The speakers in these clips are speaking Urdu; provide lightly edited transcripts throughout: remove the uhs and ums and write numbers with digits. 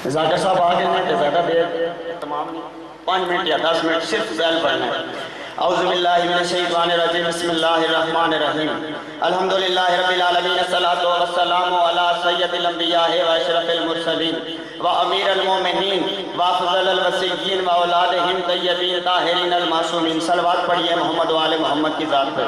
ذاکر صاحب آگے نہیں کہ زیادہ دیر تمام نہیں 5 منٹ یا 10 منٹ صرف ذیل پڑھنا ہے۔ اعوذ باللہ من الشیطان الرجیم بسم اللہ الرحمن الرحیم الحمدللہ رب العالمین الصلاۃ والسلام علی سید الانبیاء و اشرف المرسلین و امیر المومنین و افضل الوصیین و اولادہم طیبین طاہرین المعصومین۔ صلوات پڑھیے محمد و آل محمد کی ذات پر۔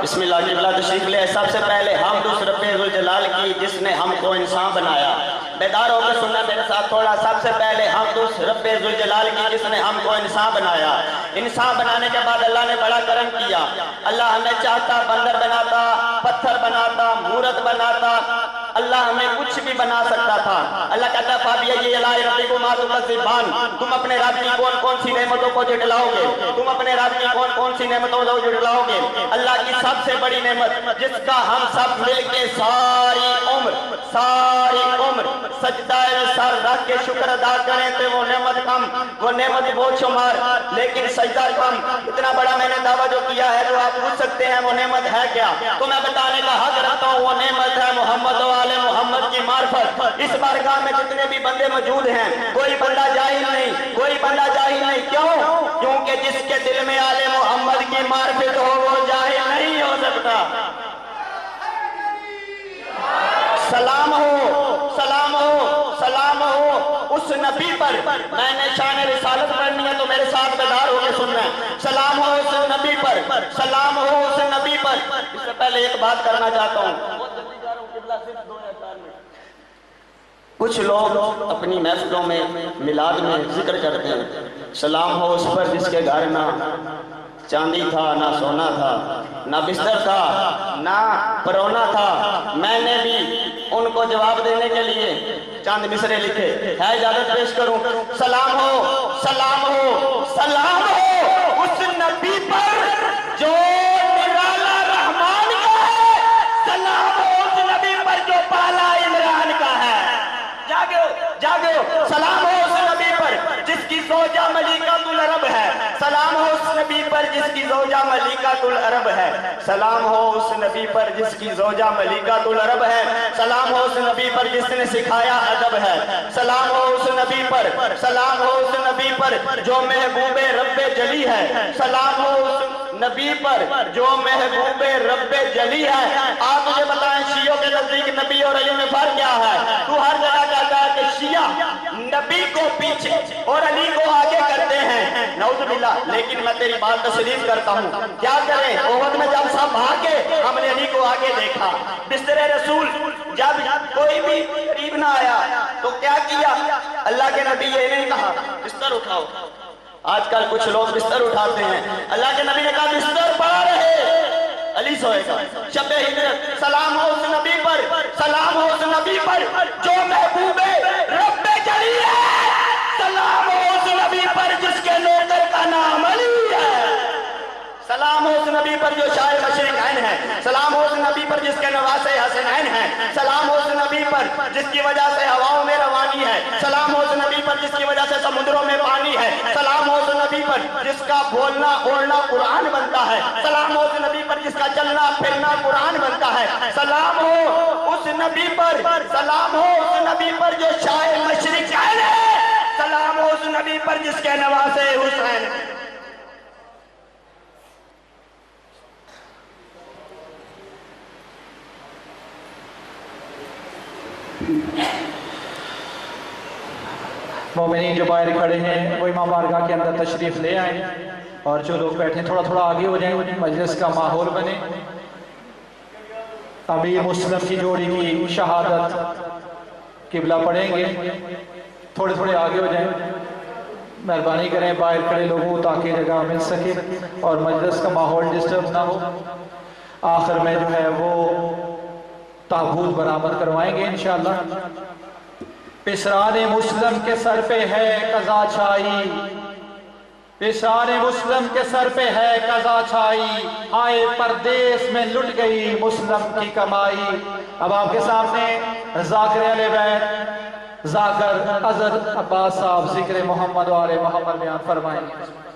بسم اللہ قبلہ تشریف لے۔ سب سے پہلے حمد اس رب ذوالجلال کی جس نے ہم کو انسان بنایا۔ بیدار ہو کے سننا میرے ساتھ تھوڑا۔ سب سے پہلے حمد اس رب ذوالجلال کی جس نے ہم کو انسان بنایا۔ انسان بنانے کے بعد اللہ نے بڑا کرم کیا۔ اللہ ہمیں چاہتا بندر بناتا، پتھر بناتا، مورت بناتا، اللہ ہمیں کچھ بھی بنا سکتا تھا۔ اللہ کہتا ہے فَبِأَيِّ آلَاءِ رَبِّكُمَا تُكَذِّبَانِ، تم اپنے رب کی کون کون سی نعمتوں کو جھٹلاؤ گے، تم اپنے رب کی کون کون سی نعمتوں کو جھٹلاؤ گے۔ اللہ کی سب سے بڑی نعمت جس کا ہم سب مل کے ساری عمر سجدہ سر رکھ کے شکر ادا کریں تو وہ نعمت کم، وہ نعمت بہت شمار، لیکن سجدہ کم۔ اتنا بڑا میں نے دعویٰ جو کیا ہے تو آپ پوچھ سکتے ہیں وہ نعمت ہے کیا؟ تو میں بتانے کا حق رکھتا ہوں وہ نعمت ہے محمد و آل محمد کی معرفت۔ اس بارگاہ میں جتنے بھی بندے موجود ہیں کوئی بندہ جاہل نہیں، کوئی بندہ جاہل نہیں۔ کیوں؟ کیونکہ جس کے دل میں آل محمد کی معرفت ہو وہ جاہل نہیں ہو سکتا۔ سلام ہو، سلام ہو، سلام ہو اس نبی پر۔ میں نے شان رسالت پڑھنی ہے تو میرے ساتھ بیدار ہو کے سننا ہے۔ سلام ہو اس نبی پر، سلام ہو اس نبی پر۔ اس سے پہلے ایک بات کرنا چاہتا ہوں۔ کچھ لوگ اپنی محفلوں میں میلاد میں ذکر کرتے ہیں سلام ہو اس پر جس کے گھر نہ چاندی تھا، نہ سونا تھا، نہ بستر تھا، نہ پرونا تھا۔ میں نے بھی ان کو جواب دینے کے لیے چاند مصرے لکھے ہے، اجازت پیش کروں۔ سلام ہو، سلام ہو، سلام ہو اس نبی پر جو نرالا رحمان کا ہے، سلام ہو اس نبی پر جو پالا عمران کا ہے۔ جاگو جاگو، سلام ہو اس نبی پر جس کی زوجہ ملیکۃ العرب ہے، سلام ہو اس نبی پر جس کی زوجہ ملیکۃ العرب ہے، سلام ہو اس نبی پر جس کی زوجہ ملیکۃ العرب ہے، سلام ہو اس نبی پر جس نے سکھایا ادب ہے، سلام ہو اس نبی پر، سلام ہو اس نبی پر جو محبوب رب جلی ہے، سلام ہو اس نبی پر جو محبوب رب جلی ہے۔ آپ مجھے بتائیں شیعوں کے نزدیک نبی اور علی میں فرق کیا ہے؟ تو ہر جگہ کہتا ہے کہ شیعہ نبی کو پیچھے اور علی کو آگے کرتے ہیں، نعوذ باللہ۔ لیکن میں تیری بات تسلیم کرتا ہوں، کیا کریں احد میں جب سب بھاگے ہم نے علی کو آگے دیکھا۔ بستر رسول جب کوئی بھی قریب نہ آیا تو کیا کیا؟ اللہ کے نبی یہ نہیں کہا بستر اٹھاؤ۔ آج کل کچھ لوگ بستر اٹھاتے ہیں، اللہ کے نبی نے کہا بستر پڑا رہے، علی سوئے گا۔ شب ہجرت سلام ہو اس نبی پر، سلام ہو اس نبی پر جو محبوب رب جلی ہے، سلام ہو اس نبی پر جس کے نوکر کا نام علی ہے، سلام ہو اس نبی پر جو شاہ مشرقین ہے، سلام ہو اس نبی پر جس کے نواسے حسنین ہیں، سلام ہو اس نبی پر جس کی وجہ سے ہواؤں میں روانی ہے، سلام ہو اس نبی پر جس کی وجہ سے سمندروں میں پانی ہے، سلام ہو اس نبی پر جس کا بولنا اوڑھنا قرآن بنتا ہے، سلام ہو اس نبی پر جس کا چلنا پھرنا قرآن بنتا ہے، سلام ہو اس نبی پر، سلام ہو اس نبی پر جو شاہ مشرقین ہے، سلام ہو اس نبی پر جس کے نواسے حسین ہیں۔ مومنین جو باہر کھڑے ہیں وہ امام بارگاہ کے اندر تشریف لے آئیں، اور جو لوگ بیٹھے تھوڑا تھوڑا آگے ہو جائیں، مجلس کا ماحول بنے۔ امیر مسلم کی جوڑی کی شہادت قبلہ پڑھیں گے، تھوڑے تھوڑے آگے ہو جائیں، مہربانی کریں باہر کھڑے لوگوں تاکہ جگہ مل سکے اور مجلس کا ماحول ڈسٹرب نہ ہو۔ آخر میں جو ہے وہ تابوت برآمد کروائیں گے انشاءاللہ۔ پسران مسلم کے سر پہ ہے قضا چھائی، پسران مسلم کے سر پہ ہے قضا چھائی، ہائے پردیس میں لٹ گئی مسلم کی کمائی۔ اب آپ کے سامنے ذاکر اہل بیت ذاکر اظہر عباس صاحب ذکر محمد و آل محمد بیان فرمائیں گے۔